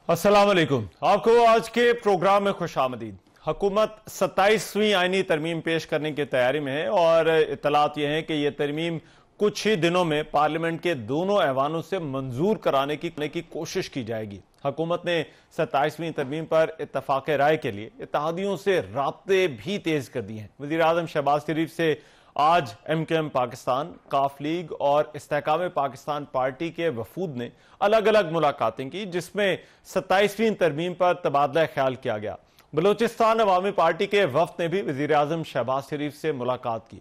अस्सलाम वालेकुम। आपको आज के प्रोग्राम में खुशामदीद। हुकूमत 27वीं आईनी तरमीम पेश करने की तैयारी में है और इत्तलात यह है कि यह तरमीम कुछ ही दिनों में पार्लियामेंट के दोनों ऐवानों से मंजूर कराने की कोशिश की जाएगी। हुकूमत ने 27वीं तरमीम पर इत्तफाक राय के लिए इत्तेहादियों से राब्ते भी तेज कर दिए हैं। वज़ीर आज़म शहबाज शरीफ से आज MKM पाकिस्तान, काफ लीग और इस्तेहकाम पाकिस्तान पार्टी के वफूद ने अलग अलग मुलाकातें की, जिसमें 27वीं तरमीम पर तबादला ख्याल किया गया। बलोचिस्तान अवामी पार्टी के वफ्द ने भी वज़ीर आज़म शहबाज शरीफ से मुलाकात की।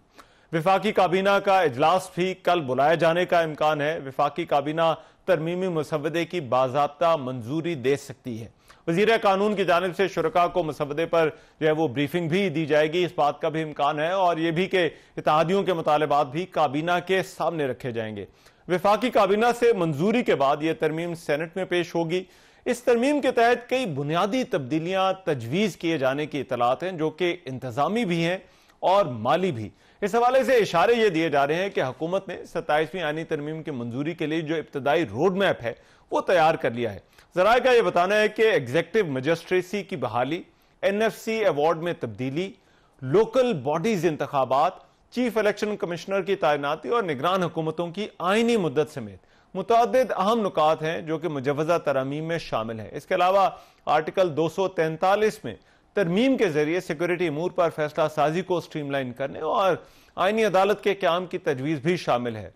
विफाकी काबीना का इजलास भी कल बुलाए जाने का इम्कान है। विफाकी काबीना तरमीमी मुसवदे की बाज़ाब्ता मंजूरी दे सकती है। वज़ीर कानून की जानिब से शुरका को मुसवदे पर जो है वो ब्रीफिंग भी दी जाएगी, इस बात का भी इम्कान है और यह भी कि इत्तेहादियों के मुतालबात भी काबीना के सामने रखे जाएंगे। विफाकी काबीना से मंजूरी के बाद यह तरमीम सेनेट में पेश होगी। इस तरमीम के तहत कई बुनियादी तब्दीलियां तजवीज किए जाने की इतलात हैं, जो कि इंतजामी भी हैं और माली भी। इस हवाले से इशारे ये दिए जा रहे हैं कि हुकूमत ने 27वीं आईनी तरमीम की मंजूरी के लिए जो इब्तदाई रोड मैप है वो तैयार कर लिया है। जराए का यह बताना है कि एग्जीक्यूटिव मजिस्ट्रेसी की बहाली, NFC अवार्ड में तब्दीली, लोकल बॉडीज इंतखाबात, चीफ इलेक्शन कमिश्नर की तैनाती और निगरान हुकूमतों की आईनी मुद्दत समेत मुतअद्दिद अहम नुकात हैं जो कि मुजव्वजा तरमीम में शामिल है। इसके अलावा आर्टिकल 243 में तरमीम के जरिए सिक्योरिटी अमूर पर फैसला साजी को स्ट्रीमलाइन करने और आईनी अदालत के क्याम की तजवीज भी शामिल है।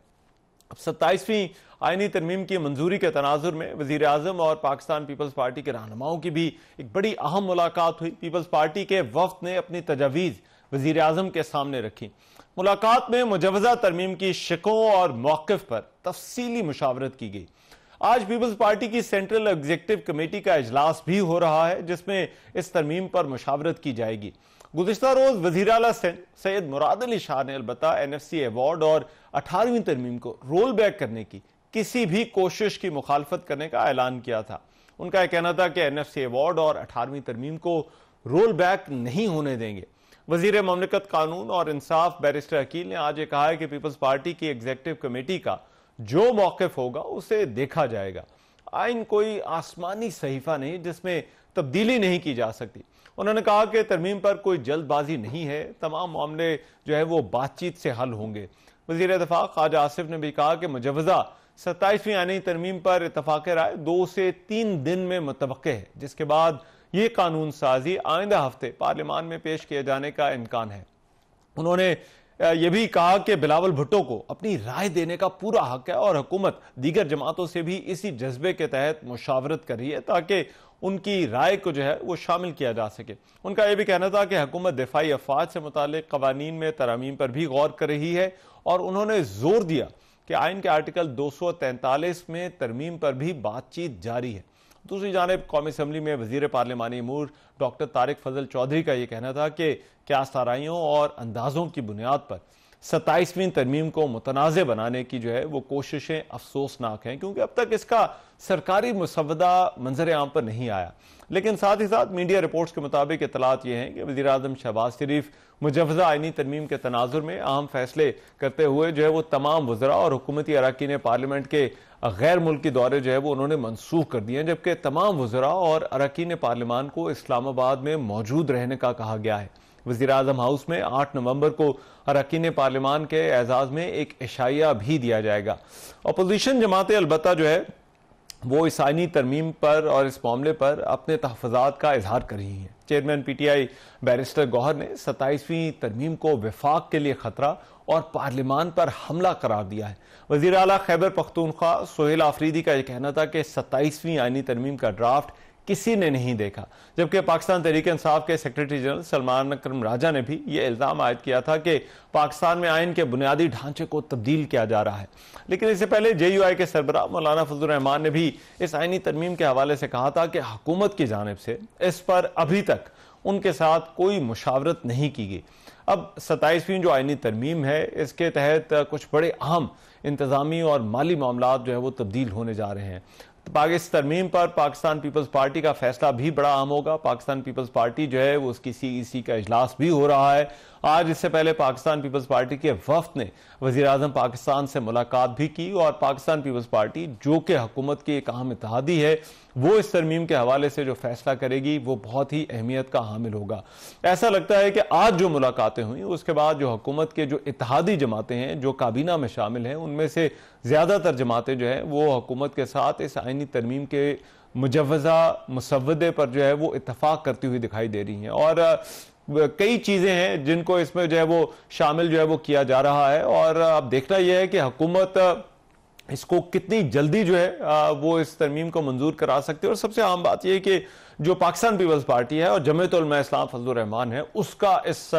27वीं आईनी तरमीम की मंजूरी के तनाजुर में वजीर आजम और पाकिस्तान पीपल्स पार्टी के रहनुमाओं की भी एक बड़ी अहम मुलाकात हुई। पीपल्स पार्टी के वफ्द ने अपनी तजावीज वजीर आजम के सामने रखी। मुलाकात में मुजव्वजा तरमीम की शिकों और मौक़िफ़ पर तफसीली मुशावरत की गई। आज पीपल्स पार्टी की सेंट्रल एग्जीक्यूटिव कमेटी का इजलास भी हो रहा है, जिसमें इस तरमीम पर मुशावरत की जाएगी। गुज़िश्ता रोज वज़ीर आला सैयद मुराद अली शाह ने अलबत्ता NFC अवार्ड और 18वीं तरमीम को रोल बैक करने की किसी भी कोशिश की मुखालफत करने का ऐलान किया था। उनका यह कहना था कि NFC अवार्ड और 18वीं तरमीम को रोल बैक नहीं होने देंगे। वजीर ममलिकत कानून और इंसाफ बैरिस्टर अकील ने आज ये कहा है कि पीपल्स पार्टी की एग्जीक्यूटिव कमेटी का जो मौक़िफ़ होगा उसे देखा जाएगा। आइन कोई आसमानी सहीफा नहीं जिसमें तब्दीली नहीं की जा सकती। उन्होंने कहा कि तरमीम पर कोई जल्दबाजी नहीं है, तमाम मामले जो है वो बातचीत से हल होंगे। वज़ीर दफा ख्वाजा आसिफ ने भी कहा कि मुजव्वजा 27वीं आईनी तरमीम पर इत्तफाक राय 2 से 3 दिन में मुतवक्के है, जिसके बाद ये कानून साजी आइंदा हफ्ते पार्लियामान में पेश किए जाने का इम्कान है। उन्होंने यह भी कहा कि बिलावल भुट्टो को अपनी राय देने का पूरा हक है और हुकूमत दीगर जमातों से भी इसी जज्बे के तहत मुशावरत कर रही है ताकि उनकी राय को जो है वो शामिल किया जा सके। उनका यह भी कहना था कि हुकूमत दिफाई अफवाज से मुतालिक कवानीन में तरमीम पर भी गौर कर रही है और उन्होंने जोर दिया कि आइन के आर्टिकल 243 में तरमीम पर भी बातचीत जारी है। दूसरी जानिब कौमी असम्बली में वजीर पार्लिमानी अमूर डॉक्टर तारिक फजल चौधरी का यह कहना था कि क्यास आराइयों और अंदाजों की बुनियाद पर 27वीं तरमीम को मुतनाज़ बनाने की जो है वो कोशिशें अफसोसनाक हैं, क्योंकि अब तक इसका सरकारी मुसवदा मंजर आम पर नहीं आया। लेकिन साथ ही साथ मीडिया रिपोर्ट्स के मुताबिक इतलात ये हैं कि वज़ीर आज़म शहबाज शरीफ मुजव्वजा आईनी तरमीम के तनाजुर में अहम फैसले करते हुए जो है वो तमाम वज़रा और हुकूमती अरकान पार्लियामेंट के गैर मुल्की दौरे जो है वो उन्होंने मनसूख कर दिए हैं, जबकि तमाम वज़रा और अरकान पार्लियामान को इस्लामाबाद में मौजूद रहने का कहा गया है। वज़ीर आज़म हाउस में 8 नवंबर को अरकान पार्लियामान के एजाज में एक इशाया भी दिया जाएगा। अपोजिशन जमातें अलबत्ता जो है वो इस आईनी तरमीम पर और इस मामले पर अपने तहफ़्फ़ुज़ात का इजहार कर रही हैं। चेयरमैन PTI बैरिस्टर गौहर ने 27वीं तरमीम को विफाक के लिए खतरा और पार्लियामान पर हमला करार दिया है। वज़ीर आला खैबर पख्तूनख्वा सोहेल आफरीदी का यह कहना था कि 27वीं आईनी तरमीम का ड्राफ्ट किसी ने नहीं देखा, जबकि पाकिस्तान तहरीक इंसाफ के सेक्रेटरी जनरल सलमान अकरम राजा ने भी यह इल्जाम आयद किया था कि पाकिस्तान में आइन के बुनियादी ढांचे को तब्दील किया जा रहा है। लेकिन इससे पहले JUI के सरबराह मौलाना फजलुर रहमान ने भी इस आइनी तरमीम के हवाले से कहा था कि हुकूमत की जानिब से इस पर अभी तक उनके साथ कोई मुशावरत नहीं की गई। अब 27वीं जो आइनी तरमीम है इसके तहत कुछ बड़े अहम इंतजामी और माली मामला जो है वो तब्दील होने जा रहे हैं। इस तरमीम पर पाकिस्तान पीपल्स पार्टी का फैसला भी बड़ा अहम होगा। पाकिस्तान पीपल्स पार्टी जो है वो उसकी CEC का इजलास भी हो रहा है। आज इससे पहले पाकिस्तान पीपल्स पार्टी के वफ्द ने वजीर आजम पाकिस्तान से मुलाकात भी की और पाकिस्तान पीपल्स पार्टी जो कि हुकूमत की एक अहम इत्तेहादी है वो इस तरमीम के हवाले से जो फैसला करेगी वो बहुत ही अहमियत का हामिल होगा। ऐसा लगता है कि आज जो मुलाकातें हुई उसके बाद जो हुकूमत के जो इत्तेहादी जमातें हैं जो काबीना में शामिल हैं, उनमें से ज़्यादातर जमातें जो हैं वो हुकूमत के साथ इस आइनी तरमीम के मुजव्वज़ा मुसव्वदे पर जो है वो इत्तफाक करती हुई दिखाई दे रही हैं। और कई चीज़ें हैं जिनको इसमें जो है वो शामिल जो है वो किया जा रहा है। और अब देखना यह है कि हुकूमत इसको कितनी जल्दी जो है वो इस तरमीम को मंजूर करा सकती है। और सबसे आम बात यह है कि जो पाकिस्तान पीपल्स पार्टी है और जमीयत उलमा इस्लाम फजलुर रहमान है, उसका इस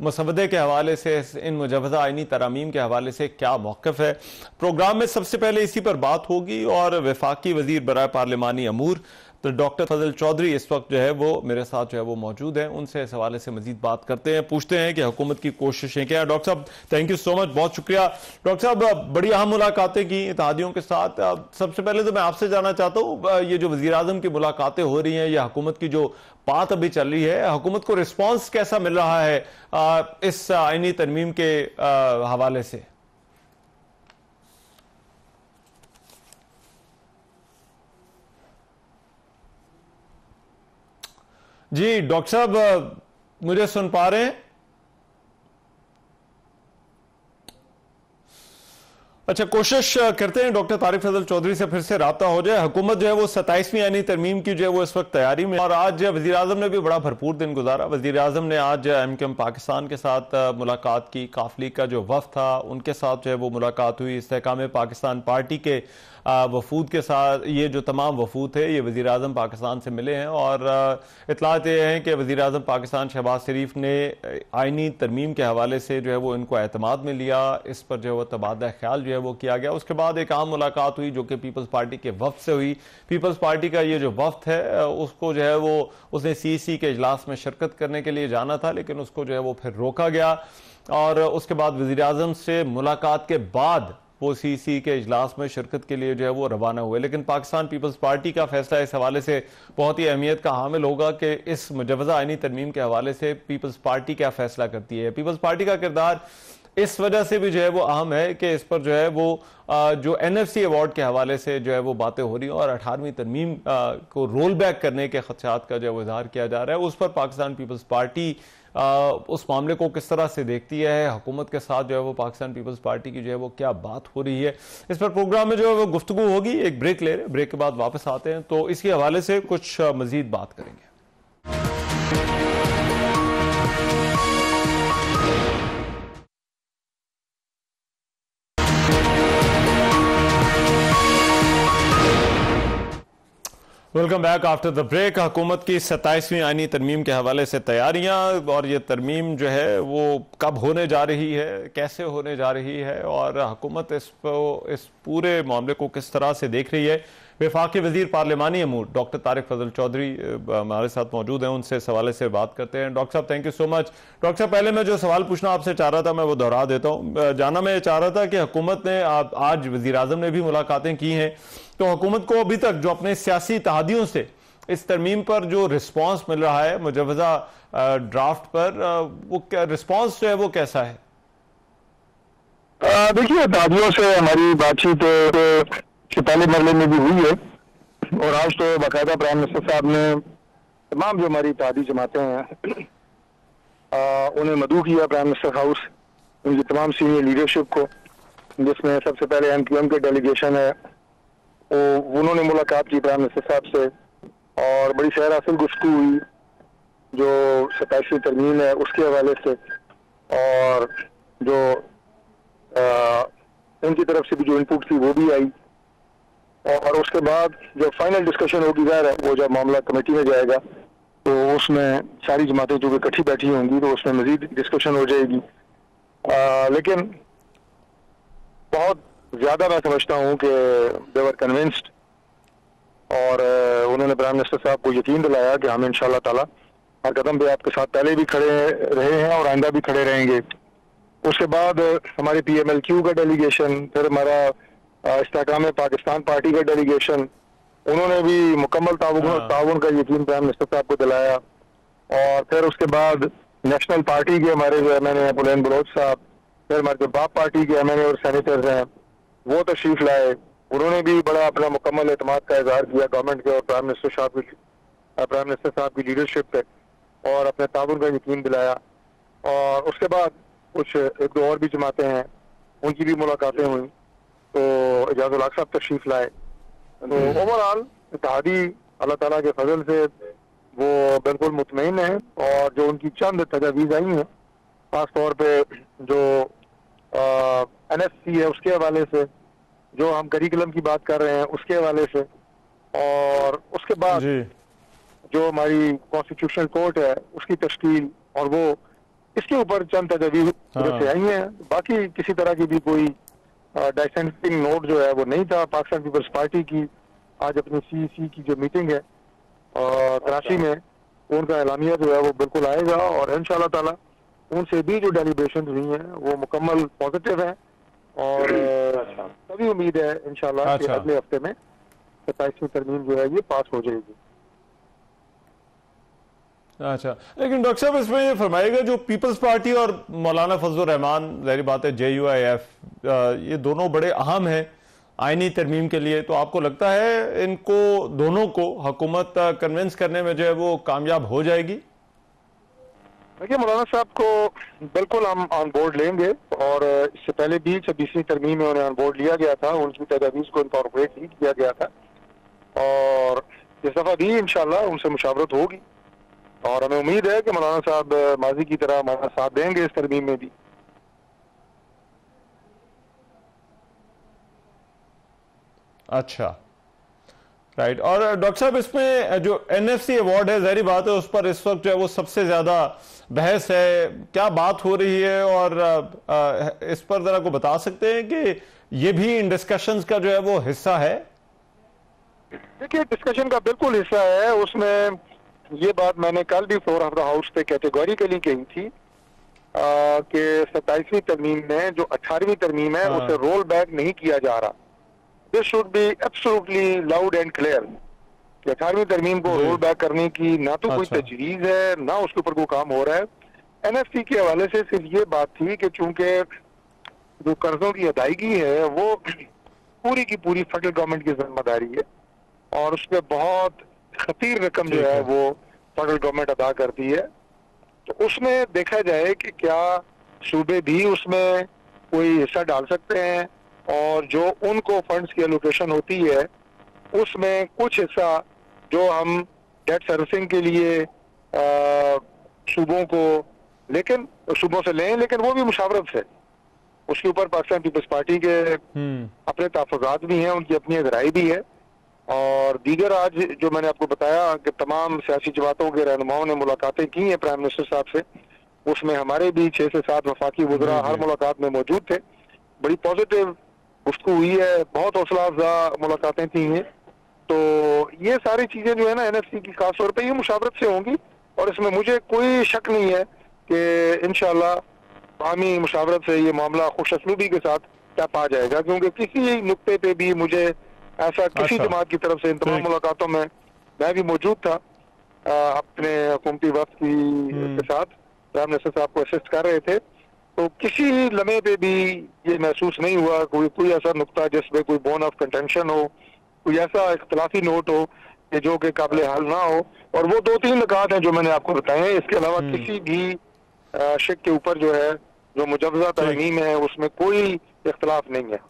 मसवदे के हवाले से, इन मुजव्वज़ा आइनी तरामीम के हवाले से क्या मौक़िफ़ है। प्रोग्राम में सबसे पहले इसी पर बात होगी और वफाकी वज़ीर बराए पार्लिमानी अमूर तो डॉक्टर फजल चौधरी इस वक्त जो है वो मेरे साथ जो है वो मौजूद हैं। उनसे इस हवाले से मजीद बात करते हैं, पूछते हैं कि हुकूमत की कोशिशें क्या है। डॉक्टर साहब थैंक यू सो मच, बहुत शुक्रिया। डॉक्टर साहब बड़ी अहम मुलाकातें की इत्तेहादियों के साथ। सबसे पहले तो मैं आपसे जानना चाहता हूँ, ये जो वज़ीर आज़म की मुलाकातें हो रही हैं या हुकूमत की जो बात अभी चल रही है, हुकूमत को रिस्पॉन्स कैसा मिल रहा है इस आइनी तरमीम के हवाले से? जी डॉक्टर साहब मुझे सुन पा रहे हैं? अच्छा, कोशिश करते हैं डॉक्टर तारिक फजल चौधरी से फिर से राब्ता हो जाए। हुकूमत जो है वो 27वीं आइनी तरमीम की जो है वो इस वक्त तैयारी में, और आज वज़ीर आज़म ने भी बड़ा भरपूर दिन गुजारा। वज़ीर आज़म ने आज MKM पाकिस्तान के साथ मुलाकात की, काफली का जो वफ़द था उनके साथ जो है वो मुलाकात हुई, इस्तेहकाम पाकिस्तान पार्टी के वफूद के साथ। ये जो तमाम वफूद थे ये वज़ीर आज़म पाकिस्तान से मिले हैं और इतलात ये हैं कि वज़ीर आज़म पाकिस्तान शहबाज शरीफ ने आइनी तरमीम के हवाले से जो है वो इनको एतमाद में लिया, इस पर जो है वो तबादला ख्याल जो है वो किया गया। उसके बाद एक आम मुलाकात हुई जो कि पीपल्स पार्टी के वफ़द से हुई। पीपल्स पार्टी का ये जो वफ़द है उसको जो है वो उसने CEC के इजलास में शिरकत करने के लिए जाना था, लेकिन उसको जो है वो फिर रोका गया। और उसके बाद वज़ीर आज़म से मुलाकात के बाद वो CEC के इजलास में शिरकत के लिए जो है वो रवाना हुए। लेकिन पाकिस्तान पीपल्स पार्टी का फैसला इस हवाले से बहुत ही अहमियत का हामिल होगा कि इस मुजव्वज़ा आइनी तरमीम के हवाले से पीपल्स पार्टी क्या फैसला करती है। पीपल्स पार्टी का किरदार इस वजह से भी जो है वो अहम है कि इस पर जो है वो जो NFC अवार्ड के हवाले से जो है वो बातें हो रही हैं और 18वीं तरमीम को रोल बैक करने के खदशात का जो है वो इजहार किया जा रहा है। उस पर पाकिस्तान पीपल्स पार्टी उस मामले को किस तरह से देखती है, हुकूमत के साथ जो है वो पाकिस्तान पीपल्स पार्टी की जो है वो क्या बात हो रही है, इस पर प्रोग्राम में जो है वो गुफ्तगू होगी। एक ब्रेक ले रहे हैं, ब्रेक के बाद वापस आते हैं तो इसके हवाले से कुछ मजीद बात करेंगे। Welcome back after the break. हुकूमत की 27वीं आइनी तरमीम के हवाले से तैयारियां और ये तरमीम जो है वो कब होने जा रही है, कैसे होने जा रही है और हुकूमत इस पूरे मामले को किस तरह से देख रही है। वफाकी वज़ीर पार्लिमानी अमूर डॉक्टर तारिक फजल चौधरी हमारे साथ मौजूद हैं, उनसे इस हवाले से बात करते हैं। डॉक्टर साहब thank you so much. Doctor साहब पहले मैं जो सवाल पूछना आपसे चाह रहा था मैं वो दोहरा देता हूँ। जाना मैं चाह रहा था कि हुकूमत ने आज वज़ीर आज़म ने भी मुलाकातें की हैं, तो हुकूमत को अभी तक जो अपने सियासी इत्तेहादियों से इस तरमीम पर जो रिस्पॉन्स मिल रहा है मुजव्वज़ा ड्राफ्ट पर, वो क्या रिस्पॉन्स जो है वो कैसा है? देखिए, इत्तेहादियों से हमारी बातचीत के पहले मरले में भी हुई है और आज तो बाकायदा प्राइम मिनिस्टर साहब ने तमाम जो हमारी इत्तेहादी जमातें हैं उन्हें मदऊ किया प्राइम मिनिस्टर हाउस, उनकी तमाम सीनियर लीडरशिप को, जिसमें सबसे पहले MQM के डेलीगेशन है उन्होंने मुलाकात की प्राइम मिनिस्टर साहब से और बड़ी सैर हासिल गुफ्तगू हुई जो 27वीं तरमीम है उसके हवाले से, और जो उनकी तरफ से भी जो इनपुट थी वो भी आई। और उसके बाद जो फाइनल डिस्कशन होगी ज़ाहिर है वो जब मामला कमेटी में जाएगा तो उसमें सारी जमातें जो इकट्ठी बैठी होंगी तो उसमें मजीद डिस्कशन हो जाएगी। लेकिन बहुत ज़्यादा मैं समझता हूँ कि दे वर कन्विंस्ड और उन्होंने प्राइम मिनिस्टर साहब को यकीन दिलाया कि हम इंशाल्लाह ताला हर कदम पे आपके साथ पहले भी खड़े रहे हैं और आइंदा भी खड़े रहेंगे। उसके बाद हमारे PMLQ का डेलीगेशन, फिर हमारा इस्तेहकाम पाकिस्तान पार्टी का डेलीगेशन, उन्होंने भी मुकम्मल ताउन का यकीन प्राइम मिनिस्टर साहब को दिलाया। और फिर उसके बाद नेशनल पार्टी के हमारे जो MNA हैं बुलंद बलोच साहब, फिर हमारे जो बाप पार्टी के MNA और सेनेटर्स हैं वो तशरीफ लाए उन्होंने भी बड़ा अपना मुकम्मल एतमाद का इजहार किया गवर्नमेंट के और प्राइम मिनिस्टर साहब की लीडरशिप पे, और अपने ताउन का यकीन दिलाया। और उसके बाद कुछ एक दो और भी जमातें हैं, उनकी भी मुलाकातें हुई, तो इजाजुल हक साहब तशरीफ लाए। तो ओवरऑल इत्तेहादी अल्लाह ताला के फजल से वो बिल्कुल मुतमईन है, और जो उनकी चंद तजावीज़ आई हैं खास तौर पे जो NSC है उसके हवाले से, जो हम करिकुलम की बात कर रहे हैं उसके हवाले से, और उसके बाद जो हमारी कॉन्स्टिट्यूशनल कोर्ट है उसकी तश्कील, और वो इसके ऊपर चंद तजावीज़ से आई हैं। बाकी किसी तरह की भी कोई डाइसेंटिंग नोट जो है वो नहीं था। पाकिस्तान पीपल्स पार्टी की आज अपनी CEC की जो मीटिंग है कराची में, उनका एलामिया जो है वो बिल्कुल आएगा, और इंशाअल्लाह ताला उनसे भी जो डेलीब्रेशन हुई हैं वो मुकम्मल पॉजिटिव है, और तभी उम्मीद है इंशाअल्लाह कि अगले हफ्ते में 27वीं तरमीम जो है ये पास हो जाएगी। अच्छा, लेकिन डॉक्टर साहब इसमें ये फरमाएगा, जो पीपल्स पार्टी और मौलाना फजलुर रहमान, जाहिर बात है JUIF ये दोनों बड़े अहम हैं आईनी तरमीम के लिए, तो आपको लगता है इनको दोनों को हुकूमत कन्विंस करने में जो है वो कामयाब हो जाएगी? देखिए, मौलाना साहब को बिल्कुल हम ऑन बोर्ड लेंगे, और इससे पहले भी 26वीं तरमीम में उन्हें ऑन बोर्ड लिया गया था, उनकी तजावीज़ को इनकॉर्पोरेट ही किया गया था, और इस दफ़ा भी इंशाअल्लाह उनसे मुशावरत होगी, और हमें उम्मीद है कि मौलाना साहब माजी की तरह हमारा साथ देंगे इस तरमीम में भी। अच्छा, राइट। और डॉक्टर साहब इसमें जो NFC अवार्ड है, जाहिर बात है उस पर इस वक्त जो है वो सबसे ज्यादा बहस है, क्या बात हो रही है, और इस पर जरा को बता सकते हैं कि ये भी इन डिस्कशंस का जो है वो हिस्सा है? देखिए, डिस्कशन का बिल्कुल हिस्सा है। उसमें ये बात मैंने कल भी फ्लोर ऑफ द हाउस पे कैटेगोरिकली कही थी कि 27वीं तरमीम में जो 18वीं तरमीम है उसे रोल बैक नहीं किया जा रहा। This should be absolutely loud and clear कि 18वीं तरमीम को रोल बैक करने की ना तो कोई तजवीज है, ना उसके ऊपर कोई काम हो रहा है। NSC के हवाले से सिर्फ ये बात थी कि चूंकि जो कर्जों की अदायगी है वो पूरी की पूरी फेडरल गवर्नमेंट की जिम्मेदारी है, और उसमें बहुत खतीर रकम जो है वो फेडरल गवर्नमेंट अदा करती है, तो उसमें देखा जाए कि क्या सूबे भी उसमें कोई हिस्सा डाल सकते हैं, और जो उनको फंड्स की एलोकेशन होती है उसमें कुछ हिस्सा जो हम डेट सर्विसिंग के लिए सूबों को लेकिन सूबों से लें, लेकिन वो भी मुशावरत से। उसके ऊपर पाकिस्तान पीपल्स पार्टी के अपने तहफ़्फ़ुज़ात भी हैं, उनकी अपनी राय भी है, और दीगर आज जो मैंने आपको बताया कि तमाम सियासी जमातों के रहनुमाओं ने मुलाकातें की हैं प्राइम मिनिस्टर साहब से, उसमें हमारे भी 6 से 7 वफाकी वज़रा हर मुलाकात में मौजूद थे। बड़ी पॉजिटिव गुफ्तगू हुई है, बहुत हौसला अफ़ज़ा मुलाकातें थी हैं। तो ये सारी चीज़ें जो है ना NSC की खास तौर पर ये मुशावरत से होंगी, और इसमें मुझे कोई शक नहीं है कि इंशाअल्लाह बाहमी मुशावरत से ये मामला खुशअस्लूबी के साथ क्या पा जाएगा, क्योंकि किसी नुक्ते पे भी मुझे ऐसा किसी जमात की तरफ से इन तमाम मुलाकातों में मैं भी मौजूद था अपने हुकूमती वफ्द के साथ, प्राइम मिनिस्टर साहब को असिस्ट कर रहे थे, तो किसी लम्हे पे भी ये महसूस नहीं हुआ कोई ऐसा नुक्ता जिसमें कोई बोन ऑफ कंटेंशन हो, कोई ऐसा इख्तलाफी नोट हो कि जो कि काबिल हल ना हो। और वो 2-3 नुकात हैं जो मैंने आपको बताए हैं, इसके अलावा किसी भी शिक के ऊपर जो है जो मुजव्वज़ा तरमीम है उसमें कोई इख्तलाफ नहीं है।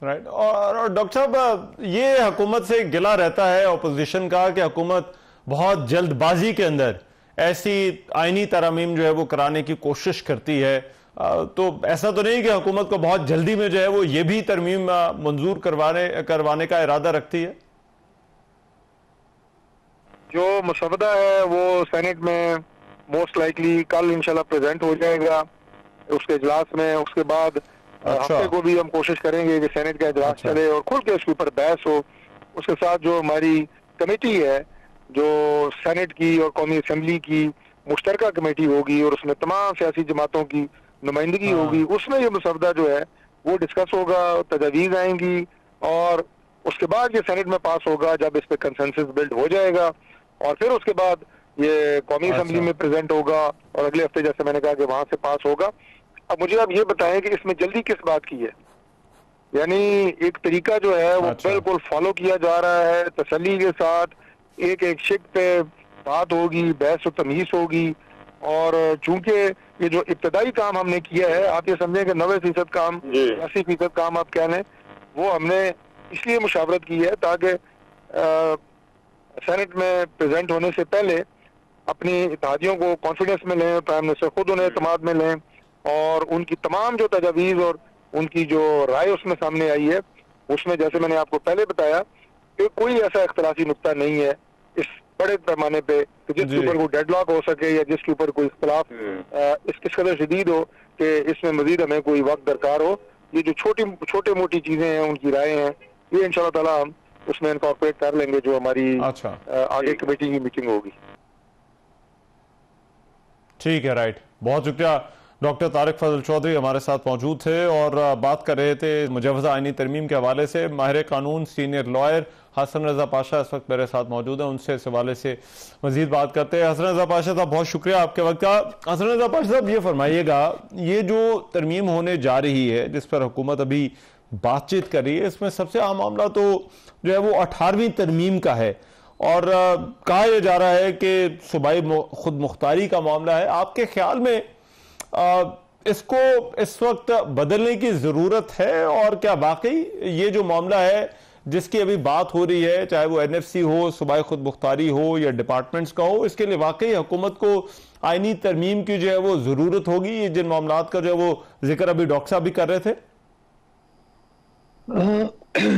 राइट। और डॉक्टर साहब, ये हुकूमत से गिला रहता है अपोजिशन का कि हुकूमत बहुत जल्दबाजी के अंदर ऐसी आईनी तरमीम जो है वो कराने की कोशिश करती है, तो ऐसा तो नहीं कि हुकूमत को बहुत जल्दी में जो है वो ये भी तरमीम मंजूर करवाने का इरादा रखती है? जो मसवदा है वो सेनेट में मोस्ट लाइकली कल इंशाल्लाह प्रेजेंट हो जाएगा उसके इजलास में। उसके बाद हफ्ते को भी हम कोशिश करेंगे कि सेनेट का इजलास चले और खुल के उसके ऊपर बहस हो। उसके साथ जो हमारी कमेटी है जो सेनेट की और कौमी असम्बली की मुश्तरका कमेटी होगी और उसमें तमाम सियासी जमातों की नुमाइंदगी होगी, उसमें ये मसवदा जो है वो डिस्कस होगा, तजावीज़ आएंगी और उसके बाद ये सेनेट में पास होगा जब इस पे कंसेंसस बिल्ड हो जाएगा और फिर उसके बाद ये कौमी असम्बली में प्रेजेंट होगा और अगले हफ्ते जैसे मैंने कहा कि वहां से पास होगा। अब मुझे आप ये बताएं कि इसमें जल्दी किस बात की है? यानी एक तरीका जो है वो अच्छा। बिल्कुल फॉलो किया जा रहा है, तसल्ली के साथ एक एक शिक पे बात होगी, बहस व तमीज होगी। और चूंकि ये जो इब्तदाई काम हमने किया है, आप ये समझें कि 90% काम, 80% काम आप कह लें, वो हमने इसलिए मुशावरत की है ताकि सेनेट में प्रेजेंट होने से पहले अपनी इत्तेहादियों को कॉन्फिडेंस में लें, प्राइम मिनिस्टर खुद उन्हें एतमाद में लें, और उनकी तमाम जो तजावीज़ और उनकी जो राय उसमें सामने आई है, उसमें जैसे मैंने आपको पहले बताया कि कोई ऐसा इख्तलाफी नुक्ता नहीं है इस बड़े पैमाने पे कि जिसके ऊपर कोई डेडलॉक हो सके या जिसके ऊपर कोई इख्तलाफ इस कदर शदीद हो कि इसमें मजीद हमें कोई वक्त दरकार हो। ये जो छोटे मोटी चीजें हैं, उनकी राय हैं, ये इंशाल्लाह ताला हम उसमें इनकॉर्पोरेट कर लेंगे जो हमारी आगे कमेटी की मीटिंग होगी। ठीक है, राइट। बहुत शुक्रिया। डॉक्टर तारिक फजल चौधरी हमारे साथ मौजूद थे और बात कर रहे थे मुजव्वज़ा आईनी तरमीम के हवाले से। माहिर कानून सीनियर लॉयर हसन रजा पाशा इस वक्त मेरे साथ मौजूद हैं, उनसे इस हवाले से मजीद बात करते हैं। हसन रजा पाशा साहब, बहुत शुक्रिया आपके वक्त का। हसन रजा पाशा साहब, ये फरमाइएगा, ये जो तरमीम होने जा रही है जिस पर हुकूमत अभी बातचीत कर रही है, इसमें सबसे अहम मामला तो जो है वो 18वीं तरमीम का है और कहा यह जा रहा है कि सूबाई खुद मुख्तारी का मामला है। आपके ख्याल में इसको इस वक्त बदलने की जरूरत है और क्या वाकई ये जो मामला है जिसकी अभी बात हो रही है, चाहे वो एनएफसी हो, सूबाई खुद मुख्तारी हो या डिपार्टमेंट्स का हो, इसके लिए वाकई हुकूमत को आईनी तरमीम की जो है वो जरूरत होगी, ये जिन मामलात का जो है वो जिक्र अभी डॉक्टर साहब भी कर रहे थे?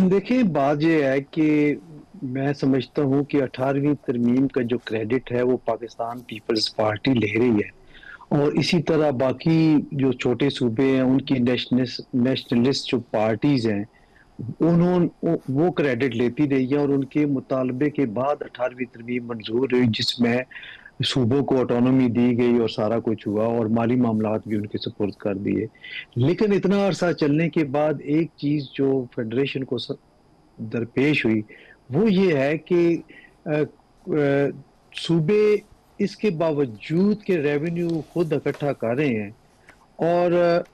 देखिए, बात यह है कि मैं समझता हूं कि 18वीं तरमीम का जो क्रेडिट है वो पाकिस्तान पीपल्स पार्टी ले रही है, और इसी तरह बाकी जो छोटे सूबे हैं उनकी नेशनलिस्ट जो पार्टीज हैं उन्होंने वो क्रेडिट लेती रही है, और उनके मुतालबे के बाद 18वीं तरमीम मंजूर हुई जिसमें सूबों को ऑटोनॉमी दी गई और सारा कुछ हुआ और माली मामलात भी उनके सुपुर्द कर दिए। लेकिन इतना अरसा चलने के बाद एक चीज जो फेडरेशन को दरपेश हुई वो ये है कि सूबे इसके बावजूद के रेवेन्यू खुद इकट्ठा कर रहे हैं और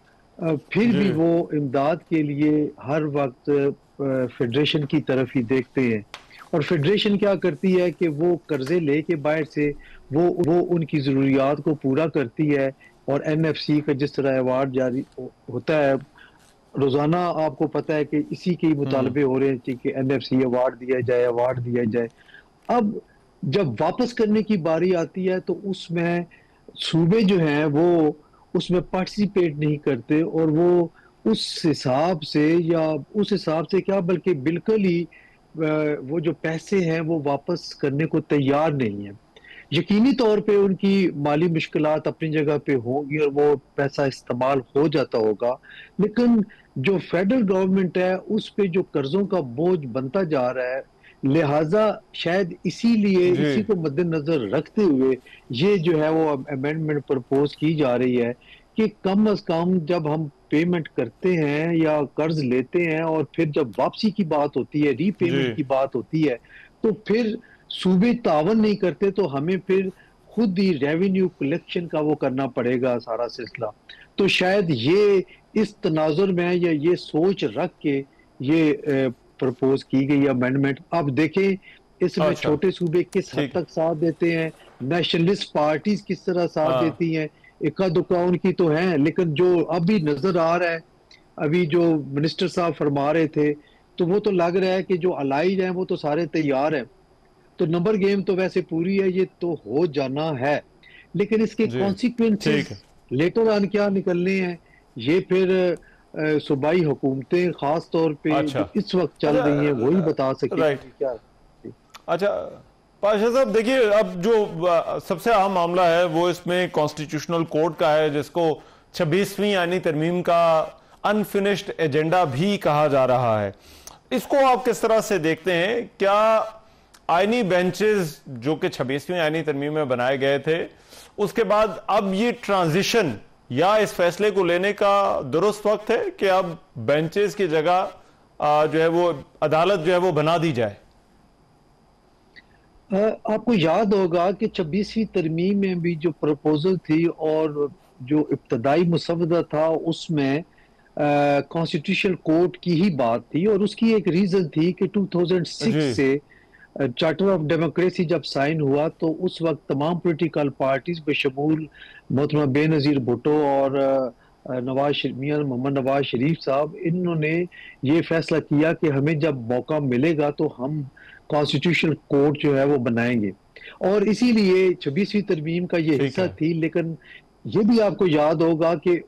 फिर भी वो इमदाद के लिए हर वक्त फेडरेशन की तरफ ही देखते हैं, और फेडरेशन क्या करती है कि वो कर्जे लेके बाहर से वो उनकी ज़रूरियात को पूरा करती है। और एनएफसी का जिस तरह अवार्ड जारी होता है रोजाना, आपको पता है कि इसी के मुतालबे हो रहे हैं कि एनएफसी अवार्ड दिया जाए। अब जब वापस करने की बारी आती है तो उसमें सूबे जो हैं वो उसमें पार्टिसिपेट नहीं करते, और वो उस हिसाब से क्या बल्कि बिल्कुल ही वो जो पैसे हैं वो वापस करने को तैयार नहीं है। यकीनी तौर पे उनकी माली मुश्किलात अपनी जगह पे होंगी और वो पैसा इस्तेमाल हो जाता होगा, लेकिन जो फेडरल गवर्नमेंट है उस पे जो कर्जों का बोझ बनता जा रहा है, लिहाजा शायद इसीलिए इसी को मद्देनजर रखते हुए ये जो है वो अमेंडमेंट प्रपोज की जा रही है कि कम अज कम जब हम पेमेंट करते हैं या कर्ज लेते हैं और फिर जब वापसी की बात होती है, रीपेमेंट की बात होती है, तो फिर सूबे तावन नहीं करते तो हमें फिर खुद ही रेवेन्यू कलेक्शन का वो करना पड़ेगा सारा सिलसिला। तो शायद ये इस तनाजुर में या ये सोच रख के ये प्रपोज की गई अमेंडमेंट। अब देखें इसमें छोटे सूबे किस हद तक साथ देते हैं, नेशनलिस्ट पार्टीज किस तरह साथ देती हैं, इक्का दुक्का उनकी तो है, लेकिन जो अभी नजर आ रहा है, अभी जो मिनिस्टर साहब फरमा रहे थे, तो वो तो लग रहा है कि जो अलाइज हैं वो तो सारे तैयार हैं, तो नंबर गेम तो वैसे पूरी है, ये तो हो जाना है, लेकिन इसके कॉन्सिक्वेंसेस लेटर ऑन क्या निकलने हैं ये फिर सूबाई हुकूमतें खास तौर पे इस वक्त चल रही हैं वही बता सकते क्या। अच्छा पाशा साहब, देखिए अब जो सबसे अहम मामला है वो इसमें कॉन्स्टिट्यूशनल कोर्ट का है, जिसको 26वीं आईनी तरमीम का अनफिनिश्ड एजेंडा भी कहा जा रहा है। इसको आप किस तरह से देखते हैं? क्या आईनी बेंचेस जो कि 26वीं आईनी तरमीम में बनाए गए थे, उसके बाद अब ये ट्रांजिशन या इस फैसले को लेने का दुरुस्त वक्त है कि अब बेंचेस की जगह जो है वो अदालत जो है वो बना दी जाए? आपको याद होगा कि 26वीं तरमीम में भी जो प्रपोजल थी और जो इब्तदाई मुसवदा था उसमें कॉन्स्टिट्यूशनल कोर्ट की ही बात थी, और उसकी एक रीजन थी कि 2006 जी। से चार्टर ऑफ डेमोक्रेसी जब साइन हुआ तो उस वक्त तमाम पॉलिटिकल पार्टीज बशमूल मोहतरमा बेनजीर भुट्टो और मियां मोहम्मद नवाज शरीफ साहब, इन्होंने ये फैसला किया कि हमें जब मौका मिलेगा तो हम कॉन्स्टिट्यूशनल कोर्ट जो है वो बनाएंगे, और इसीलिए 26वीं तरमीम का ये ठीक हिस्सा है। थी। लेकिन ये भी आपको याद होगा कि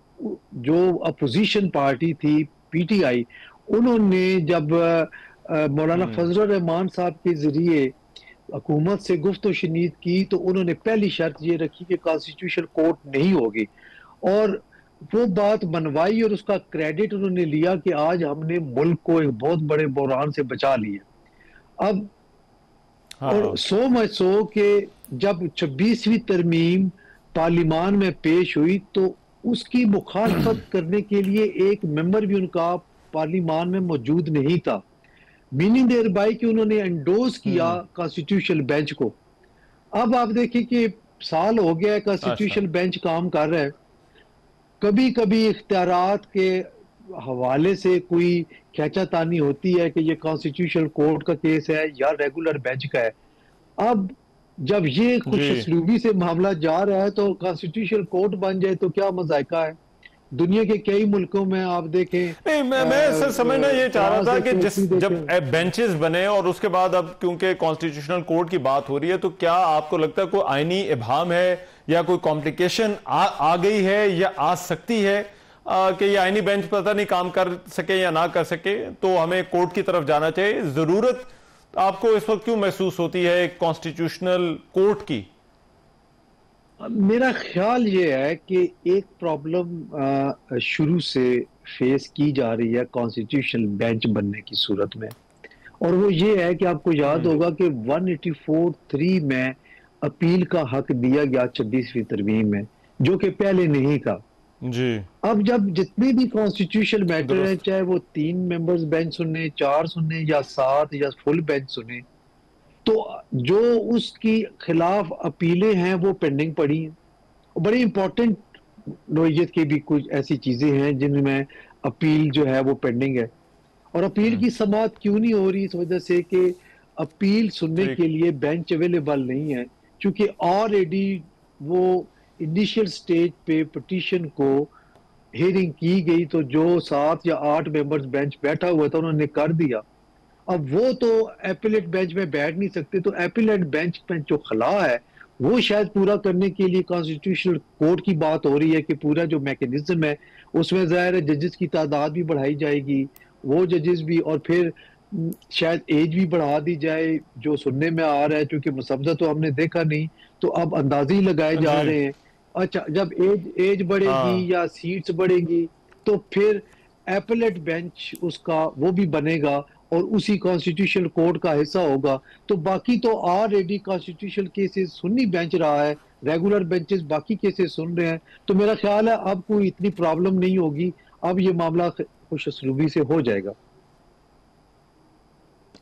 जो अपोजिशन पार्टी थी पीटीआई, उन्होंने जब मौलाना फजल रहमान साहब के जरिए हुकूमत से गुफ्त शनीद की तो उन्होंने पहली शर्त ये रखी कि कॉन्स्टिट्यूशन कोर्ट नहीं होगी, और वो बात मनवाई और उसका क्रेडिट उन्होंने लिया कि आज हमने मुल्क को एक बहुत बड़े बहरान से बचा लिया। अब और सो मच सो कि जब 26वीं तरमीम पार्लियामान में पेश हुई तो उसकी मुखालफत करने के लिए एक मेंबर भी उनका पार्लियामान में मौजूद नहीं था, मीनिंग देयर बाय कि उन्होंने एंडोर्स किया कॉन्स्टिट्यूशनल बेंच को। अब आप देखिए कि साल हो गया है कॉन्स्टिट्यूशनल बेंच काम कर रहा है, कभी कभी इख्तियारात के हवाले से कोई खींचातानी होती है कि ये कॉन्स्टिट्यूशनल कोर्ट का केस है या रेगुलर बेंच का है। अब जब ये खुशअस्लूबी से मामला जा रहा है तो कॉन्स्टिट्यूशनल कोर्ट बन जाए तो क्या मजायका है। दुनिया के कई मुल्कों में आप देखें, नहीं, मैं सर समझना ये चाह रहा था कि जब बेंचेस बने और उसके बाद अब क्योंकि कॉन्स्टिट्यूशनल कोर्ट की बात हो रही है, तो क्या आपको लगता है कोई आईनी इबाहम है या कोई कॉम्प्लिकेशन आ गई है या आ सकती है कि ये आईनी बेंच पता नहीं काम कर सके या ना कर सके, तो हमें कोर्ट की तरफ जाना चाहिए? जरूरत आपको इस वक्त क्यों महसूस होती है कॉन्स्टिट्यूशनल कोर्ट की? मेरा ख्याल ये है कि एक प्रॉब्लम शुरू से फेस की जा रही है कॉन्स्टिट्यूशनल बेंच बनने की सूरत में, और वो ये है कि आपको याद होगा कि 184(3) में अपील का हक दिया गया 26वीं तरमीम में, जो कि पहले नहीं था जी। अब जब जितने भी कॉन्स्टिट्यूशनल मैटर है, चाहे वो 3 मेंबर्स बेंच सुने, 4 सुने या 7 या फुल बेंच सुने, तो जो उसकी खिलाफ अपीलें हैं वो पेंडिंग पड़ी हैं। बड़ी इंपॉर्टेंट नोयत की भी कुछ ऐसी चीजें हैं जिनमें अपील जो है वो पेंडिंग है, और अपील की समाअत क्यों नहीं हो रही? इस वजह से कि अपील सुनने के लिए बेंच अवेलेबल नहीं है, क्योंकि ऑलरेडी वो इनिशियल स्टेज पे पिटीशन को हियरिंग की गई तो जो 7 या 8 मेंबर्स बेंच बैठा हुआ था उन्होंने कर दिया। अब वो तो एपिलेट बेंच में बैठ नहीं सकते, तो एपिलेट बेंच में जो खला है वो शायद पूरा करने के लिए कॉन्स्टिट्यूशनल कोर्ट की बात हो रही है कि पूरा जो मैकेनिज्म है उसमें ज़ाहिर है जजेस की तादाद भी बढ़ाई जाएगी, वो जजेस भी, और फिर शायद एज भी बढ़ा दी जाए, जो सुनने में आ रहा है, क्योंकि मुसब्दा तो हमने देखा नहीं तो अब अंदाजे ही लगाए जा रहे हैं। अच्छा, जब एज बढ़ेगी या सीट्स बढ़ेगी तो फिर एपिलेट बेंच उसका वो भी बनेगा और उसी कॉन्स्टिट्यूशनल कोर्ट का हिस्सा होगा। तो बाकी तो already constitutional cases Sunni bench रहा है, रेगुलर बेंचेस बाकी केसेस सुन रहे हैं, तो मेरा ख्याल है अब कोई इतनी प्रॉब्लम नहीं होगी, अब ये मामला खुशअस्लूबी से हो जाएगा।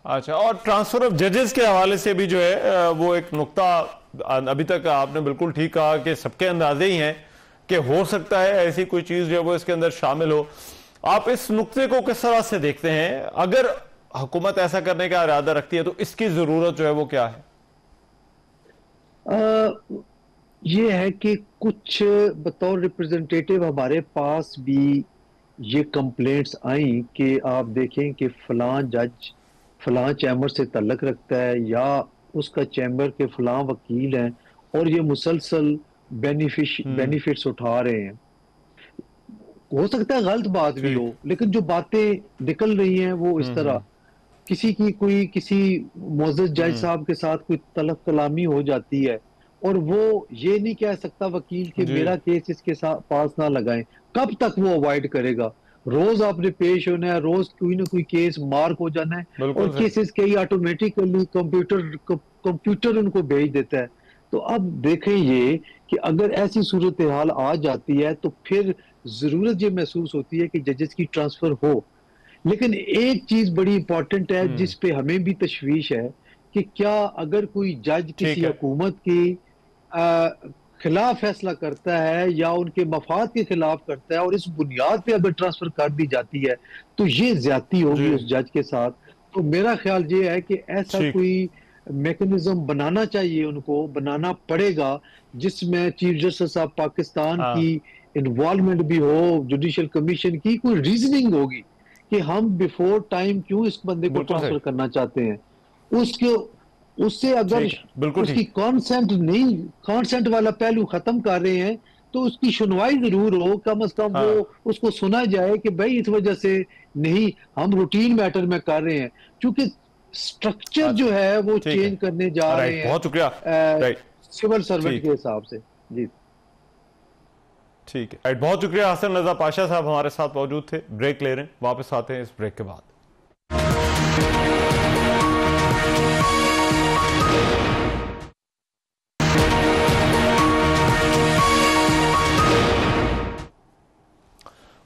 अच्छा, और ट्रांसफर ऑफ जजेस के हवाले से भी जो है वो एक नुक्ता अभी तक आपने बिल्कुल ठीक कहा कि सबके अंदाजे ही हैं कि हो सकता है ऐसी कोई चीज जो है वो इसके अंदर शामिल हो। आप इस नुक्ते को किस तरह से देखते हैं? अगर हुकूमत ऐसा करने का इरादा रखती है तो इसकी जरूरत जो है वो क्या है? ये है कि कुछ बतौर रिप्रेजेंटेटिव हमारे पास भी ये कंप्लेंट्स आई कि आप देखें कि फलां जज फलां चैम्बर से तल्लक रखता है या उसका चैम्बर के फलां वकील हैं और ये मुसलसल बेनिफिट्स उठा रहे हैं। हो सकता है गलत बात भी हो, लेकिन जो बातें निकल रही हैं वो इस तरह किसी मोअज़्ज़ज़ जज साहब के साथ कोई तलब कलामी हो जाती है और वो ये नहीं कह सकता वकील कि मेरा केस इसके साथ पास ना लगाएं। कब तक वो अवॉइड करेगा? रोज आपने पेश होना है, रोज कोई ना कोई केस मार्क हो जाना है और केसेस कई ऑटोमेटिकली कंप्यूटर उनको भेज देता है। तो अब देखें ये कि अगर ऐसी सूरत हाल आ जाती है तो फिर जरूरत ये महसूस होती है कि जजेस की ट्रांसफर हो। लेकिन एक चीज बड़ी इंपॉर्टेंट है जिस पे हमें भी तशवीश है कि क्या अगर कोई जज किसी हुकूमत की खिलाफ फैसला करता है या उनके मफाद के खिलाफ करता है और इस बुनियाद पे अगर ट्रांसफर कर दी जाती है तो ये ज्यादती होगी उस जज के साथ। तो मेरा ख्याल ये है कि ऐसा कोई मैकेनिज्म बनाना चाहिए, उनको बनाना पड़ेगा जिसमें चीफ जस्टिस ऑफ पाकिस्तान की इन्वॉल्वमेंट भी हो, जुडिशियल कमीशन की कोई रीजनिंग होगी कि हम बिफोर टाइम क्यों इस बंदे को ट्रांसफर करना चाहते हैं। उसके उससे अगर उसकी कॉन्सेंट वाला पहलू खत्म कर रहे हैं तो उसकी सुनवाई जरूर हो, कम से कम वो उसको सुना जाए कि भाई इस वजह से नहीं, हम रूटीन मैटर में कर रहे हैं, क्योंकि स्ट्रक्चर जो है वो चेंज करने जा रहे हैं। बहुत शुक्रिया सिविल सर्वेंट के हिसाब से। जी ठीक है, बहुत शुक्रिया। हसन रजा पाशा साहब हमारे साथ मौजूद थे। ब्रेक ले रहे हैं, वापस आते हैं इस ब्रेक के बाद।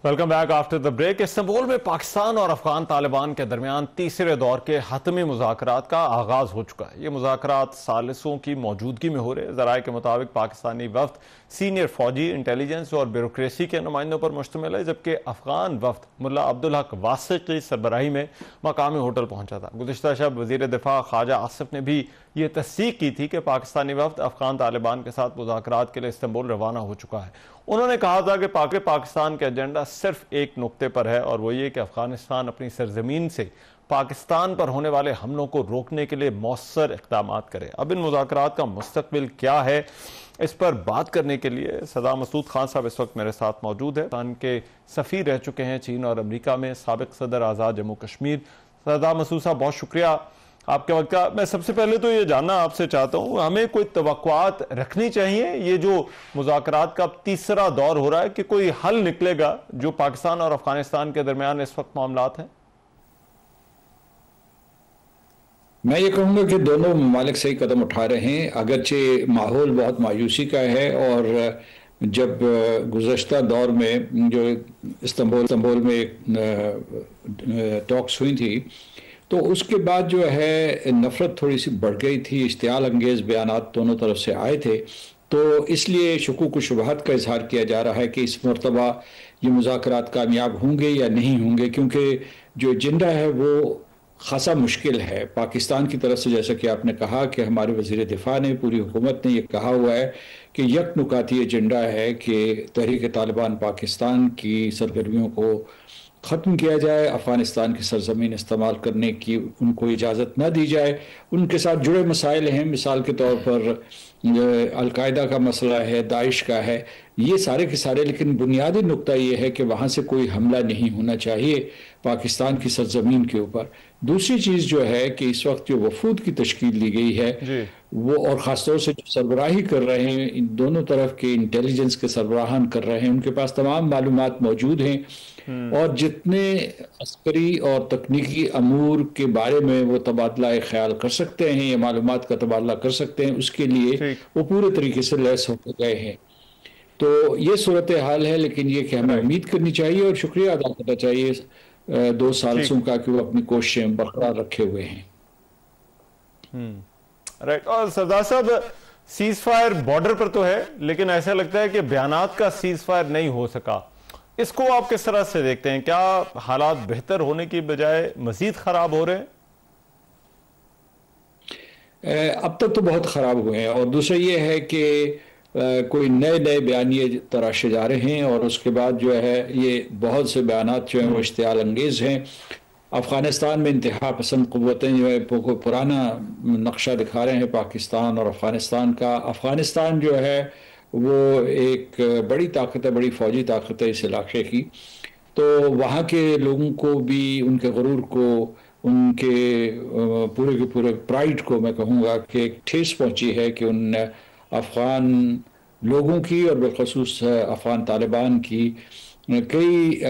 Welcome back after the break. Istanbul में पाकिस्तान और अफगान तालिबान के दरमियान तीसरे दौर के हतमी मुज़ाकरात का आगाज हो चुका है। ये मुज़ाकरात सालिसों की मौजूदगी में हो रहे हैं। ज़राए के मुताबिक पाकिस्तानी वफ्द सीनियर फौजी, इंटेलिजेंस और ब्यूरोक्रेसी के नुमाइंदों पर मुश्तमिल है, जबकि अफगान वफ्द मुल्ला अब्दुल हक वासिक की सरबराही में मकामी होटल पहुंचा था। गुज़िश्ता शब वज़ीर दिफा ख्वाजा आसिफ ने भी ये तस्दीक की थी कि पाकिस्तानी वफ्द अफगान तालिबान के साथ मुज़ाकरात के लिए इस्तांबुल रवाना हो चुका है। उन्होंने कहा था कि पाकिस्तान का एजेंडा सिर्फ एक नुक्ते पर है और वो ये कि अफगानिस्तान अपनी सरजमीन से पाकिस्तान पर होने वाले हमलों को रोकने के लिए मौसर इक़दाम करे। अब इन मुज़ाकरात का मुस्तकबिल क्या है, इस पर बात करने के लिए सदाम मसूद खान साहब इस वक्त मेरे साथ मौजूद है। पाकिस्तान के सफ़ीर रह चुके हैं चीन और अमेरिका में, साबिक सदर आज़ाद जम्मू कश्मीर। सदाम मसूद साहब बहुत शुक्रिया आपके वक्त का। मैं सबसे पहले तो ये जानना आपसे चाहता हूँ, हमें कोई तवक्कुआत रखनी चाहिए ये जो मुज़ाकरात का तीसरा दौर हो रहा है कि कोई हल निकलेगा जो पाकिस्तान और अफगानिस्तान के दरमियान इस वक्त मामलात हैं? मैं ये कहूँगा कि दोनों ममालिक सही कदम उठा रहे हैं, अगरचे माहौल बहुत मायूसी का है। और जब गुज़श्ता दौर में जो इस्तांबुल में टॉक्स हुई थी तो उसके बाद जो है नफ़रत थोड़ी सी बढ़ गई थी, इश्तियाल अंगेज़ बयानात दोनों तरफ से आए थे। तो इसलिए शुकूक व शुबहत का इजहार किया जा रहा है कि इस मरतबा ये मुज़ाकरात कामयाब होंगे या नहीं होंगे, क्योंकि जो एजेंडा है वो खासा मुश्किल है पाकिस्तान की तरफ से। जैसा कि आपने कहा कि हमारे वज़ीर दिफा ने, पूरी हुकूमत ने यह कहा हुआ है कि यकनुकाती एजेंडा है कि तहरीक तालिबान पाकिस्तान की सरगर्मियों को ख़त्म किया जाए, अफ़गानिस्तान की सरजमीन इस्तेमाल करने की उनको इजाज़त न दी जाए। उनके साथ जुड़े मसाइल हैं, मिसाल के तौर पर अलकायदा का मसला है, दाइश का है, ये सारे के सारे। लेकिन बुनियादी नुक्ता ये है कि वहाँ से कोई हमला नहीं होना चाहिए पाकिस्तान की सरजमीन के ऊपर। दूसरी चीज़ जो है कि इस वक्त जो वफूद की तश्कील दी गई है वो, और ख़ासतौर से जो सरबराही कर रहे हैं, इन दोनों तरफ के इंटेलिजेंस के सरबराहान कर रहे हैं, उनके पास तमाम मालूमात मौजूद हैं और जितने अस्करी और तकनीकी अमूर के बारे में वो तबादला ख्याल कर सकते हैं या मालूमात का तबादला कर सकते हैं, उसके लिए वो पूरे तरीके से लैस हो गए हैं। तो ये सूरत हाल है। लेकिन ये कि हमें उम्मीद करनी चाहिए और शुक्रिया अदा करना चाहिए दो सालसों का कि वो अपनी कोशिशें बरकरार रखे हुए हैं। राइट। और सरदार साहब, सीज फायर बॉर्डर पर तो है, लेकिन ऐसा लगता है कि बयानात का सीज फायर नहीं हो सका। इसको आप किस तरह से देखते हैं? क्या हालात बेहतर होने की बजाय मजीद खराब हो रहे हैं? अब तक तो बहुत खराब हुए हैं। और दूसरा ये है कि कोई नए नए बयानिए तराशे जा रहे हैं और उसके बाद जो है ये बहुत से बयानात जो हैं वो इश्तियाल अंगेज़ हैं। अफ़गानिस्तान में इंतहा पसंद क़ुव्वतें जो है पुराना नक्शा दिखा रहे हैं पाकिस्तान और अफ़गानिस्तान का। अफ़गानिस्तान जो है वो एक बड़ी ताकत है, बड़ी फ़ौजी ताकत है इस इलाके की। तो वहाँ के लोगों को भी, उनके गुरूर को, उनके पूरे के पूरे प्राइड को मैं कहूँगा कि एक ठेस पहुँची है कि उन अफ़गान लोगों की और बिलखसूस अफ़गान तालिबान की कई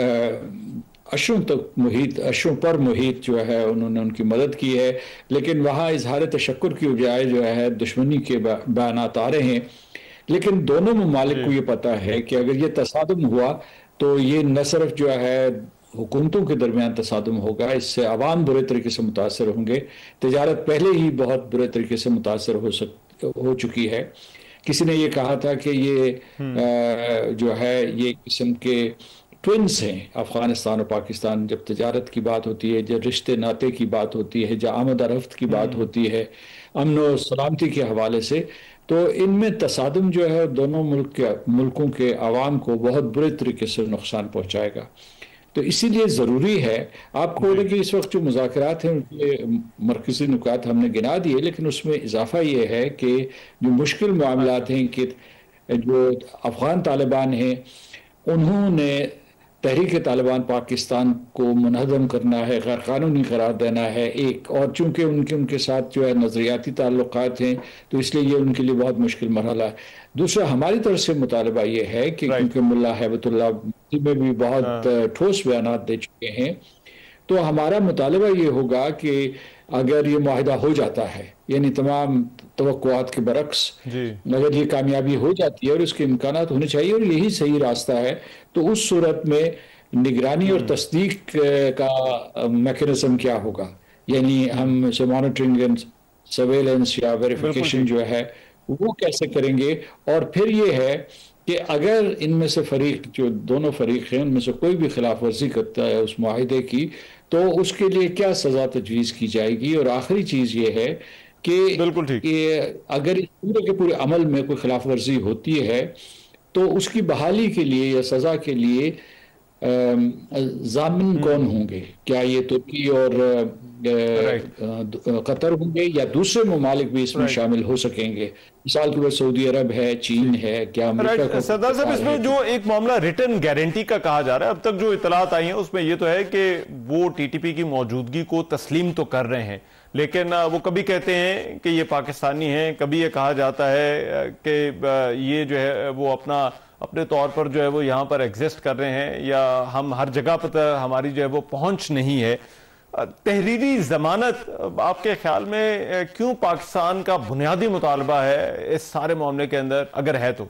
अशरों पर मुहित जो है उन्होंने उनकी मदद की है। लेकिन वहाँ इजहार तशक्कुर की बजाय जो है दुश्मनी के बयानात आ रहे हैं। लेकिन दोनों ममालिक को ये पता है कि अगर ये तसादुम हुआ तो ये न सिर्फ जो है हुकूमतों के दरमियान तसादुम होगा, इससे अवाम बुरे तरीके से मुतासर होंगे। तिजारत पहले ही बहुत बुरे तरीके से मुतासर हो चुकी है। किसी ने ये कहा था कि ये जो है ये किस्म के ट्विन्स हैं, अफगानिस्तान और पाकिस्तान। जब तजारत की बात होती है, जब रिश्ते नाते की बात होती है, जब आमद रफ्त की बात होती है, अमन और सलामती के हवाले से, तो इनमें तसादुम जो है दोनों मुल्कों के अवाम को बहुत बुरे तरीके से नुकसान पहुंचाएगा। तो इसीलिए ज़रूरी है, आपको देखिए इस वक्त जो मुज़ाकरात हैं उनके मरकज़ी नुकात हमने गिना दिए, लेकिन उसमें इजाफा ये है कि जो मुश्किल मामलात हैं कि जो अफ़गान तालिबान हैं उन्होंने तहरीक तालिबान पाकिस्तान को मुनहदम करना है, गैर कानूनी करार देना है एक, और चूंकि उनके साथ जो है नज़रियाती ताल्लुकात हैं तो इसलिए ये उनके लिए बहुत मुश्किल मरहला है। दूसरा हमारी तरफ से मुतालबा ये है कि क्योंकि मुल्ला हैबतुल्लाह में भी बहुत ठोस बयान दे चुके हैं, तो हमारा मुतालबा ये होगा कि अगर ये मुआहिदा हो जाता है, यानी तमाम तवक्कुआत के बरक्स अगर ये कामयाबी हो जाती है और उसके इम्कानात होने चाहिए और यही सही रास्ता है, तो उस सूरत में निगरानी और तस्दीक का मैकेनिज्म क्या होगा, यानी हम से मॉनिटरिंग एंड सर्वेलेंस या वेरिफिकेशन जो है वो कैसे करेंगे। और फिर ये है कि अगर इनमें से फरीक, जो दोनों फरीक हैं, उनमें से कोई भी खिलाफ वर्जी करता है उस मुआहिदे की, तो उसके लिए क्या सजा तजवीज़ की जाएगी। और आखिरी चीज़ ये है कि अगर इस पूरे के पूरे अमल में कोई खिलाफ वर्जी होती है तो उसकी बहाली के लिए या सज़ा के लिए ज़ामिन कौन होंगे, क्या ये तुर्की और कतर होंगे या दूसरे ममालिक भी इसमें शामिल हो सकेंगे। मिसाल के बाद सऊदी अरब है, चीन है, क्या अमेरिका का। सरदार साहब, इसमें जो एक मामला रिटर्न गारंटी का कहा जा रहा है, अब तक जो इतलात आई हैं उसमें ये तो है कि वो टीटीपी की मौजूदगी को तस्लीम तो कर रहे हैं, लेकिन वो कभी कहते हैं कि ये पाकिस्तानी हैं, कभी ये कहा जाता है कि ये जो है वो अपने तौर पर जो है वो यहाँ पर एग्जिस्ट कर रहे हैं, या हम हर जगह पर हमारी जो है वो पहुंच नहीं है। तहरीरी जमानत आपके ख्याल में क्यों पाकिस्तान का बुनियादी मुतालबा है इस सारे मामले के अंदर, अगर है तो?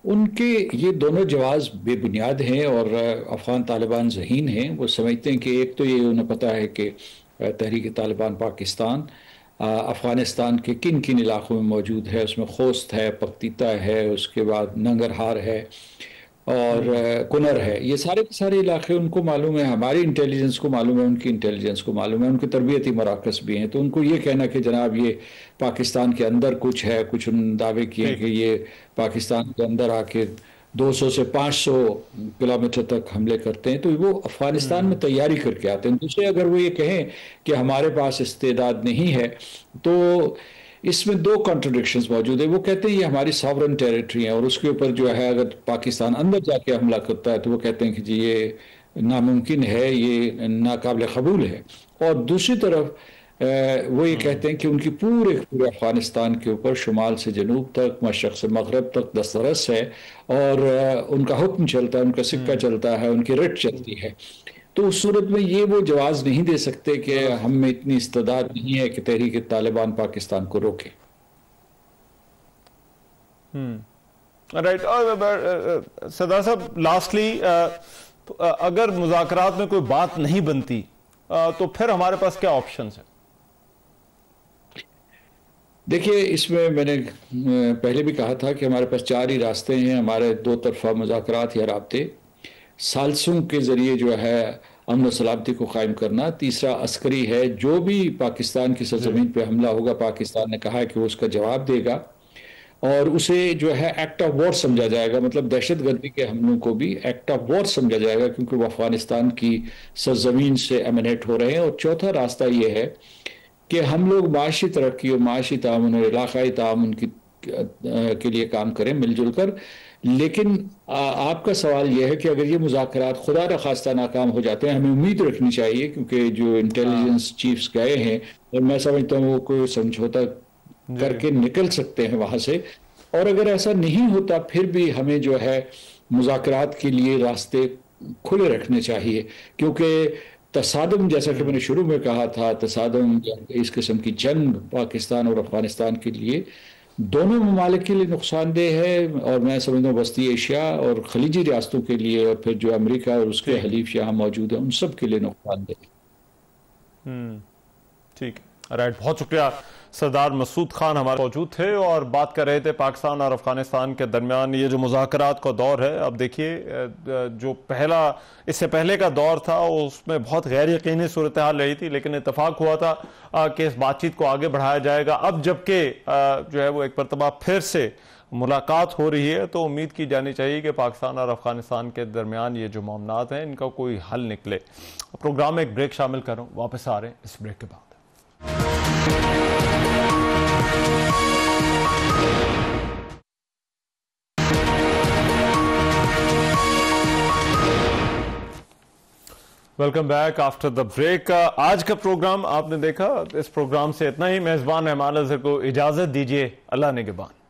उनके ये दोनों जवाब बेबुनियाद हैं और अफगान तालिबान ज़हीन हैं। वो समझते हैं कि एक तो ये उन्हें पता है कि तहरीक तालिबान पाकिस्तान अफ़गानिस्तान के किन किन इलाक़ों में मौजूद है, उसमें खोस्त है, पख्तीता है, उसके बाद नंगरहार है और कुनर है। ये सारे के सारे इलाके उनको मालूम है, हमारी इंटेलिजेंस को मालूम है, उनकी इंटेलिजेंस को मालूम है, उनके तरबियती मराकज़ भी हैं। तो उनको ये कहना कि जनाब ये पाकिस्तान के अंदर कुछ है, कुछ उन दावे किए कि ये पाकिस्तान के अंदर आके 200 से 500 किलोमीटर तक हमले करते हैं, तो वो अफगानिस्तान में तैयारी करके आते हैं। दूसरे अगर वो ये कहें कि हमारे पास इस्तेदाद नहीं है, तो इसमें दो कॉन्ट्रडिक्शंस मौजूद है। वो कहते हैं ये हमारी सॉवरन टेरिटरी है और उसके ऊपर जो है अगर पाकिस्तान अंदर जाके हमला करता है तो वो कहते हैं कि जी ये नामुमकिन है, ये नाकाबिल कबूल है। और दूसरी तरफ वो ये कहते हैं कि उनकी पूरे अफगानिस्तान के ऊपर शुमाल से जनूब तक, मशरक़ से मगरब तक दस्तरस है और उनका हुक्म चलता है, उनका सिक्का चलता है, उनकी रिट चलती है। तो उस सूरत में ये वो जवाब नहीं दे सकते कि हम में इतनी इस्तेदाद नहीं है कि तहरीक तालिबान पाकिस्तान को रोके। राइट। सरदार साहब, लास्टली अगर मुज़ाकरात में कोई बात नहीं बनती तो फिर हमारे पास क्या ऑप्शंस हैं? देखिए, इसमें मैंने पहले भी कहा था कि हमारे पास 4 ही रास्ते हैं हमारे दो तरफा मुज़ाकरात या राब्ते। सालसों के ज़रिए जो है अमन सलामती को कायम करना। तीसरा अस्करी है, जो भी पाकिस्तान की सरजमीन पे हमला होगा पाकिस्तान ने कहा है कि वो उसका जवाब देगा और उसे जो है एक्ट ऑफ वॉर समझा जाएगा, मतलब दहशत गर्दी के हमलों को भी एक्ट ऑफ वॉर समझा जाएगा क्योंकि वो अफगानिस्तान की सरजमीन से एमिनेट हो रहे हैं। और चौथा रास्ता ये है कि हम लोग माशी तरक्की और माशी तामुन और इलाकाई तामुन के लिए काम करें मिलजुल कर। लेकिन आपका सवाल यह है कि अगर ये मुज़ाकरात खुदा न खास्ता नाकाम हो जाते हैं, हमें उम्मीद रखनी चाहिए क्योंकि जो इंटेलिजेंस चीफ्स गए हैं और मैं समझता हूँ वो कोई समझौता करके निकल सकते हैं वहाँ से। और अगर ऐसा नहीं होता फिर भी हमें जो है मुज़ाकरात के लिए रास्ते खुले रखने चाहिए क्योंकि तसादम, जैसा कि मैंने शुरू में कहा था, तसादम इस किस्म की जंग पाकिस्तान और अफगानिस्तान के लिए दोनों ममालिक के लिए नुकसानदेह है और मैं समझता हूँ वस्ती एशिया और खलीजी रियासतों के लिए और फिर जो अमेरिका और उसके हलीफ यहाँ मौजूद है उन सब के लिए नुकसानदेह। ठीक है। राइट, बहुत शुक्रिया सरदार मसूद खान हमारे मौजूद थे और बात कर रहे थे पाकिस्तान और अफगानिस्तान के दरमियान ये जो मुज़ाकरात का दौर है। अब देखिए, जो इससे पहले का दौर था उसमें बहुत गैर यकीनी सूरत हाल रही थी, लेकिन इत्तेफाक हुआ था कि इस बातचीत को आगे बढ़ाया जाएगा। अब जबकि जो है वो एक मरतबा फिर से मुलाकात हो रही है, तो उम्मीद की जानी चाहिए कि पाकिस्तान और अफगानिस्तान के दरमियान ये जो मामलात हैं इनका कोई हल निकले। प्रोग्राम में एक ब्रेक शामिल करूं, वापस आ रहे हैं इस ब्रेक के बाद। Welcome back after the break. आज का प्रोग्राम आपने देखा, इस प्रोग्राम से इतना ही। मेजबान रहमान अजहर को इजाजत दीजिए, अल्लाह निगहबान।